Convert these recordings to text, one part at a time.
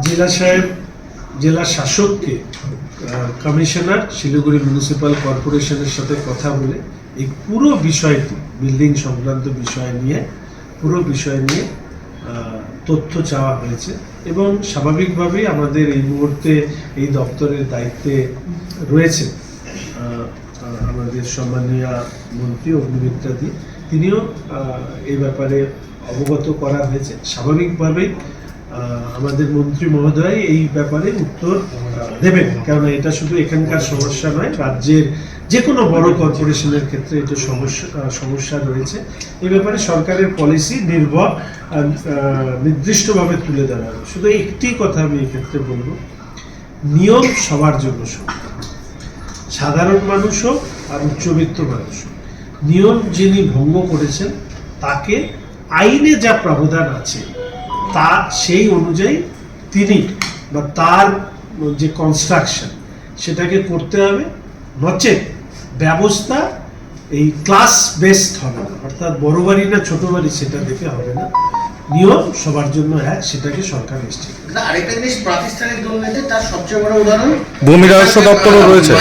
জেলা সাহেব জেলা শাসককে কমিশনার শিলিগুড়ি মিউনিসিপ্যাল কর্পোরেশনের সাথে কথা বলে এই পুরো বিষয়টি বিল্ডিং সংক্রান্ত পুরো বিষয় নিয়ে তথ্য চাওয়া হয়েছে এবং স্বাভাবিকভাবেই আমাদের এই মুহূর্তে এই দপ্তরের দায়িত্বে রয়েছে আমাদের সম্মানীয় মন্ত্রী অগ্নিমিত্রাদি, তিনিও এই ব্যাপারে অবগত করা হয়েছে। স্বাভাবিকভাবেই আমাদের মন্ত্রী মহোদয় এই ব্যাপারে উত্তর দেবেন, কারণ এটা শুধু এখানকার সমস্যা নয়, রাজ্যের যে কোনো বড় কর্পোরেশনের ক্ষেত্রে এটা সমস্যা রয়েছে। এই ব্যাপারে সরকারের পলিসি নির্দিষ্টভাবে তুলে ধরা হবে। শুধু একটি কথা আমি এক্ষেত্রে বলবো, নিয়ম সবার জন্য সমান, সাধারণ মানুষ হোক আর উচ্চবিত্ত মানুষ হোক। নিয়ম যিনি ভঙ্গ করেছেন তাকে আইনে যা প্রাবধান আছে তা সেই অনুযায়ী তিনি বা তার যে কনস্ট্রাকশন সেটাকে করতে হবে, নচেত ব্যবস্থা এই ক্লাস বেসড হবে না, অর্থাৎ বড় বাড়ি না ছোট বাড়ি সেটা দেখে হবে না, নিয়ম সবার জন্য এক, সেটাকে সরকার নিশ্চিত। আরেকটা জিনিস, প্রাতিষ্ঠানিক দুর্নীতি তার সবচেয়ে বড় উদাহরণ ভূমি রাজস্ব দপ্তরও রয়েছে।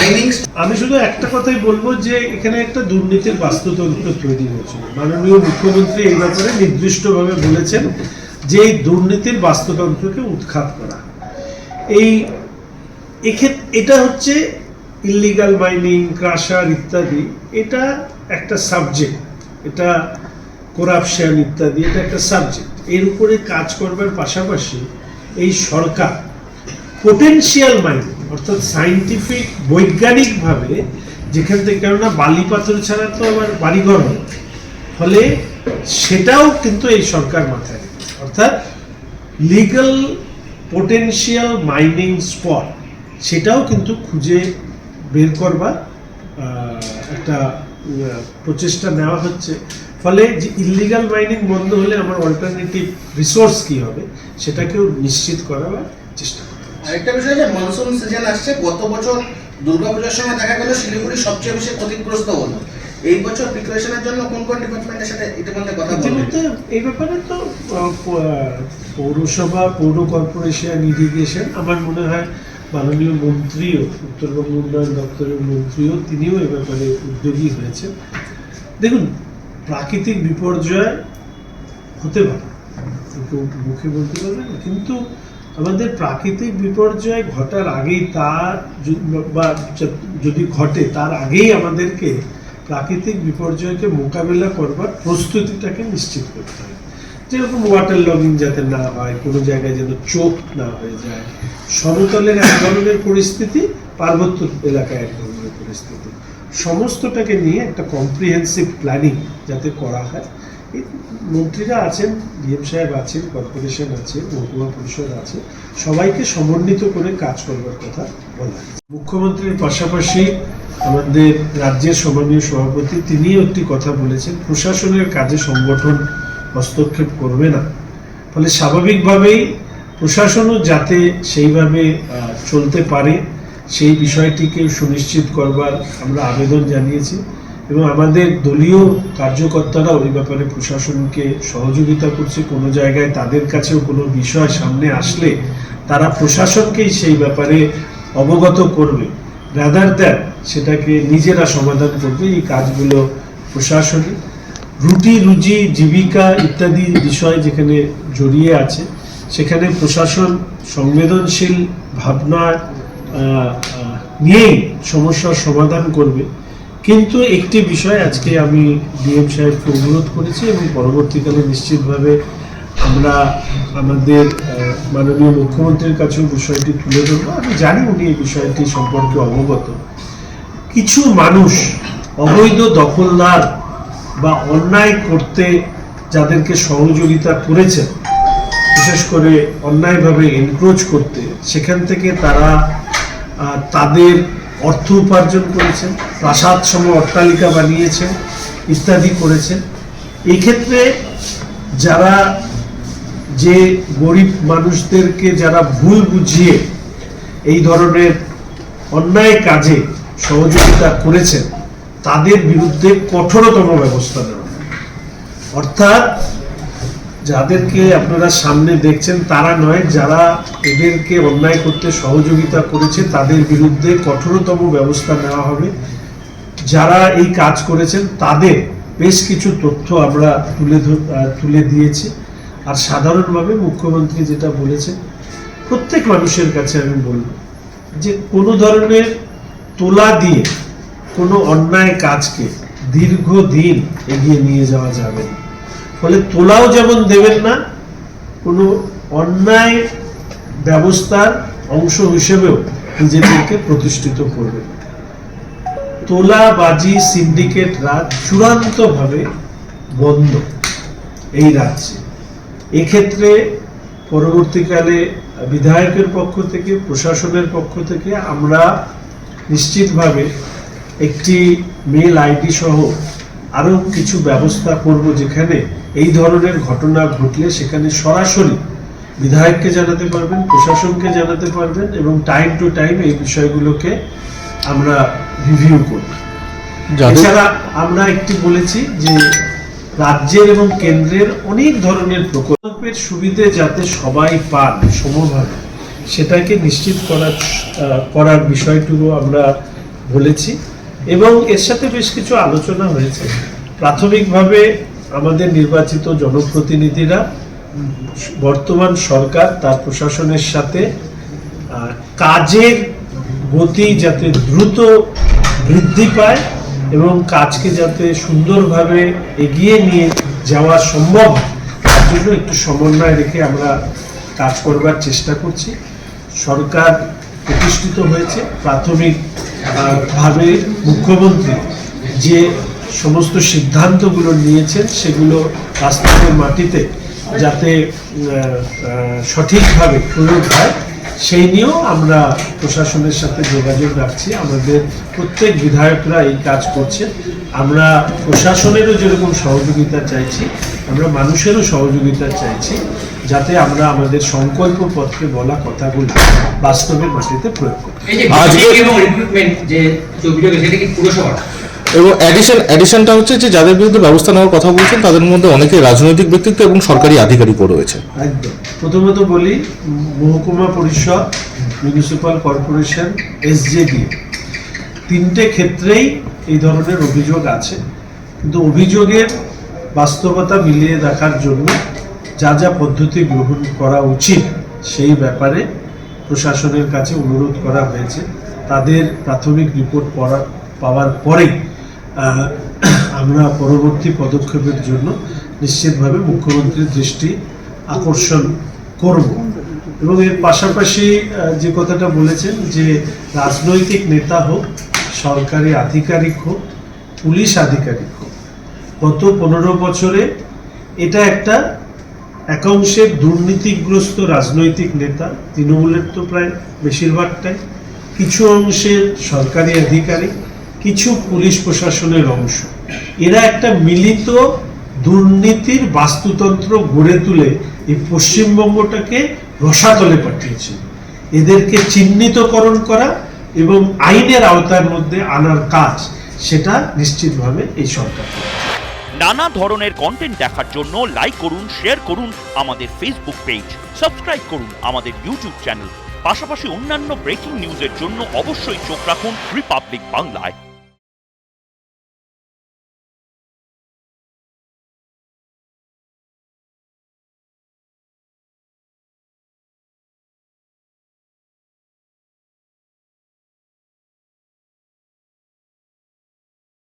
আমি শুধু একটা কথাই বলবো যে এখানে একটা দুর্নীতির বাস্তুতন্ত্র তৈরি হয়েছে। মাননীয় মুখ্যমন্ত্রী এই ব্যাপারে নির্দিষ্টভাবে বলেছেন যে এই দুর্নীতির বাস্তুতন্ত্রকে উৎখাত করা। এটা হচ্ছে ইল্লিগাল মাইনিং, ক্রাশার ইত্যাদি, এটা একটা সাবজেক্ট, এটা করাপশন ইত্যাদি, এটা একটা সাবজেক্ট। এর উপরে কাজ করবার পাশাপাশি এই সরকার পোটেনশিয়াল মাইনিং অর্থাৎ সায়েন্টিফিক বৈজ্ঞানিকভাবে যেখান থেকে, কেননা বালি পাথর ছাড়া তো আবার বাড়িঘর হয়, ফলে সেটাও কিন্তু এই সরকার মাথায়, অর্থাৎ লিগ্যাল পোটেনশিয়াল মাইনিং স্পট সেটাও কিন্তু খুঁজে বের করবার একটা প্রচেষ্টা নেওয়া হচ্ছে। ফলে যে ইল্লিগাল মাইনিং বন্ধ হলে আমার অল্টারনেটিভ রিসোর্স কি হবে সেটাকেও নিশ্চিত করার চেষ্টা করতে হবে। আরেকটা বিষয় যে মনসুন সিজন আসছে, গত বছর দুর্গাপূজার সময় দেখা গেল শিলিগুড়ি সবচেয়ে বেশি ক্ষতিগ্রস্ত হলো। এই বছর প্রিপারেশনের জন্য কোন কোন ডিপার্টমেন্টের সাথে ইতিমধ্যে কথা বলছেন? এই ব্যাপারে তো পৌরসভা, পৌর কর্পোরেশন, ইরিগেশন, আমার মনে হয় মাননীয় মন্ত্রীও, উত্তরবঙ্গ উন্নয়ন দপ্তরের মন্ত্রীও, তিনিও এ ব্যাপারে উদ্যোগী হয়েছে। দেখুন, প্রাকৃতিক বিপর্যয় হতে পারে, মুখে বলতে পারবে না, কিন্তু আমাদের প্রাকৃতিক বিপর্যয় ঘটার আগেই বা যদি ঘটে তার আগেই আমাদেরকে প্রাকৃতিক বিপর্যয়কে মোকাবেলা করবার প্রস্তুতিটাকে নিশ্চিত করতে হবে। যেরকম ওয়াটার লগিং যাতে না হয়, কোনো জায়গায় যেন চোক না হয়ে যায়, সমতলের এক ধরনের পরিস্থিতি, পার্বত্য এলাকায় এক ধরনের পরিস্থিতি, সমস্তটাকে নিয়ে একটা কম্প্রিহেন্সিভ প্ল্যানিং যাতে করা হয়। এই মন্ত্রীরা আছেন, ডিএম সাহেব আছেন, কর্পোরেশন আছে, মহকুমা পরিষদ আছে, সবাইকে সমন্বিত করে কাজ করবার কথা বলা। মুখ্যমন্ত্রীর পাশাপাশি আমাদের রাজ্যের সম্মানীয় সভাপতি তিনিও একটি কথা বলেছেন, প্রশাসনের কাজে সংগঠন হস্তক্ষেপ করবে না। ফলে স্বাভাবিকভাবেই প্রশাসনও যাতে সেইভাবে চলতে পারে সেই বিষয়টিকে সুনিশ্চিত করবার আমরা আবেদন জানিয়েছি এবং আমাদের দলীয় কার্যকর্তারাও এই ব্যাপারে প্রশাসনকে সহযোগিতা করছে। কোনো জায়গায় তাদের কাছেও কোনো বিষয় সামনে আসলে তারা প্রশাসনকেই সেই ব্যাপারে অবগত করবে, রাদার দ্যান সেটাকে নিজেরা সমাধান করবে। এই কাজগুলো প্রশাসনিক, রুটি রুজি জীবিকা ইত্যাদি বিষয় যেখানে জড়িয়ে আছে সেখানে প্রশাসন সংবেদনশীল ভাবনা নিয়েই সমস্যার সমাধান করবে। কিন্তু একটি বিষয় আজকে আমি ডিএম সাহেবকে অনুরোধ করেছি এবং পরবর্তীকালে নিশ্চিতভাবে আমরা আমাদের মাননীয় মুখ্যমন্ত্রীর কাছেও বিষয়টি তুলে ধরবো। আমি জানি উনি এই বিষয়টি সম্পর্কে অবগত। কিছু মানুষ অবৈধ দখলদার বা অন্যায় করতে যাদেরকে সহযোগিতা করেছেন, বিশেষ করে অন্যায়ভাবে এনক্রোচ করতে, সেখান থেকে তারা তাদের অর্থ উপার্জন করেছেন, প্রাসাদ সম অট্টালিকা বানিয়েছেন ইত্যাদি করেছেন। এই ক্ষেত্রে যারা যে গরিব মানুষদেরকে যারা ভুল বুঝিয়ে এই ধরনের অন্যায় কাজে সহযোগিতা করেছেন তাদের বিরুদ্ধে কঠোরতম ব্যবস্থা নেওয়া, অর্থাৎ যাদেরকে আপনারা সামনে দেখছেন তারা নয়, যারা এদেরকে অন্যায় করতে সহযোগিতা করেছে তাদের বিরুদ্ধে কঠোরতম ব্যবস্থা নেওয়া হবে। যারা এই কাজ করেছেন তাদের বেশ কিছু তথ্য আমরা তুলে দিয়েছি। আর সাধারণভাবে মুখ্যমন্ত্রী যেটা বলেছেন, প্রত্যেক মানুষের কাছে আমি বলব যে কোনো ধরনের তোলা দিয়ে কোনো অন্যায় কাজকে দীর্ঘদিন এগিয়ে নিয়ে যাওয়া যাবে না। ফলে তোলাও যেমন দেবেন না, কোনো অন্যায় ব্যবস্থার অংশ হিসেবেও নিজেদেরকে প্রতিষ্ঠিত করবেন। তোলাবাজি সিন্ডিকেট রাজ চূড়ান্তভাবে বন্ধ এই রাজ্যে। এক্ষেত্রে পরবর্তীকালে বিধায়কের পক্ষ থেকে, প্রশাসনের পক্ষ থেকে আমরা নিশ্চিতভাবে একটি মেল আইডি সহ আরও কিছু ব্যবস্থা করব, যেখানে এই ধরনের ঘটনা ঘটলে সেখানে সরাসরি বিধায়ককে জানাতে পারবেন, প্রশাসনকে জানাতে পারবেন এবং টাইম টু টাইম এই বিষয়গুলোকে আমরা রিভিউ করব। এছাড়া আমরা একটি বলেছি যে রাজ্যের এবং কেন্দ্রের অনেক ধরনের প্রকল্পের সুবিধে যাতে সবাই পান সমভাবে, সেটাকে নিশ্চিত করার বিষয়টুকু আমরা বলেছি। এবং এর সাথে বেশ কিছু আলোচনা হয়েছে। প্রাথমিকভাবে আমাদের নির্বাচিত জনপ্রতিনিধিরা বর্তমান সরকার তার প্রশাসনের সাথে কাজের গতি যাতে দ্রুত বৃদ্ধি পায় এবং কাজকে যাতে সুন্দরভাবে এগিয়ে নিয়ে যাওয়া সম্ভব, তার জন্য একটু সমন্বয় রেখে আমরা কাজ করবার চেষ্টা করছি। সরকার প্রতিষ্ঠিত হয়েছে, প্রাথমিক ভাবে মুখ্যমন্ত্রী যে সমস্ত সিদ্ধান্তগুলো নিয়েছেন সেগুলো বাস্তবের মাটিতে যাতে সঠিকভাবে প্রয়োগ হয় সেই নিয়েও আমরা প্রশাসনের সাথে যোগাযোগ রাখছি। আমাদের প্রত্যেক বিধায়করা এই কাজ করছে। আমরা প্রশাসনেরও যেরকম সহযোগিতা চাইছি, আমরা মানুষেরও সহযোগিতা চাইছি, যাতে আমরা আমাদের সংকল্প পত্রে বলা কথাগুলো বাস্তবের মাটিতে প্রয়োগ করি। এবং অ্যাডিশনটা হচ্ছে যে যাদের বিরুদ্ধে ব্যবস্থা নেওয়ার কথা বলছেন তাদের মধ্যে অনেকে রাজনৈতিক ব্যক্তিত্ব এবং সরকারি আধিকারিকও রয়েছে। একদম। প্রথমত বলি, মহকুমা পরিষদ, মিউনিসিপ্যাল কর্পোরেশন, এসজেডি, তিনটে ক্ষেত্রেই এই ধরনের অভিযোগ আছে। কিন্তু অভিযোগের বাস্তবতা মিলিয়ে দেখার জন্য যা যা পদ্ধতি গ্রহণ করা উচিত সেই ব্যাপারে প্রশাসনের কাছে অনুরোধ করা হয়েছে। তাদের প্রাথমিক রিপোর্ট পাওয়ার পরেই আমরা পরবর্তী পদক্ষেপের জন্য নিশ্চিতভাবে মুখ্যমন্ত্রীর দৃষ্টি আকর্ষণ করব। এবং এর পাশাপাশি যে কথাটা বলেছেন যে রাজনৈতিক নেতা হোক, সরকারি আধিকারিক হোক, পুলিশ আধিকারিক হোক, গত 15 বছরে এটা একটা একাংশের দুর্নীতিগ্রস্ত রাজনৈতিক নেতা, তৃণমূলের তো প্রায় বেশিরভাগটাই, কিছু অংশের সরকারি আধিকারিক, কিছু পুলিশ প্রশাসনের অংশ, এরা একটা মিলিত দুর্নীতির বাস্তুতন্ত্র গড়ে তুলে এই পশ্চিমবঙ্গটাকে রসাতলে পাঠিয়েছে। এদেরকে চিহ্নিতকরণ করা এবং আইনের আওতার মধ্যে আনার কাজ, সেটা নিশ্চিতভাবে এই সরকার। নানা ধরনের কন্টেন্ট দেখার জন্য লাইক করুন, শেয়ার করুন আমাদের ফেসবুক পেজ, সাবস্ক্রাইব করুন আমাদের ইউটিউব চ্যানেল। পাশাপাশি অন্যান্য ব্রেকিং নিউজের জন্য অবশ্যই চোখ রাখুন রিপাবলিক বাংলায়।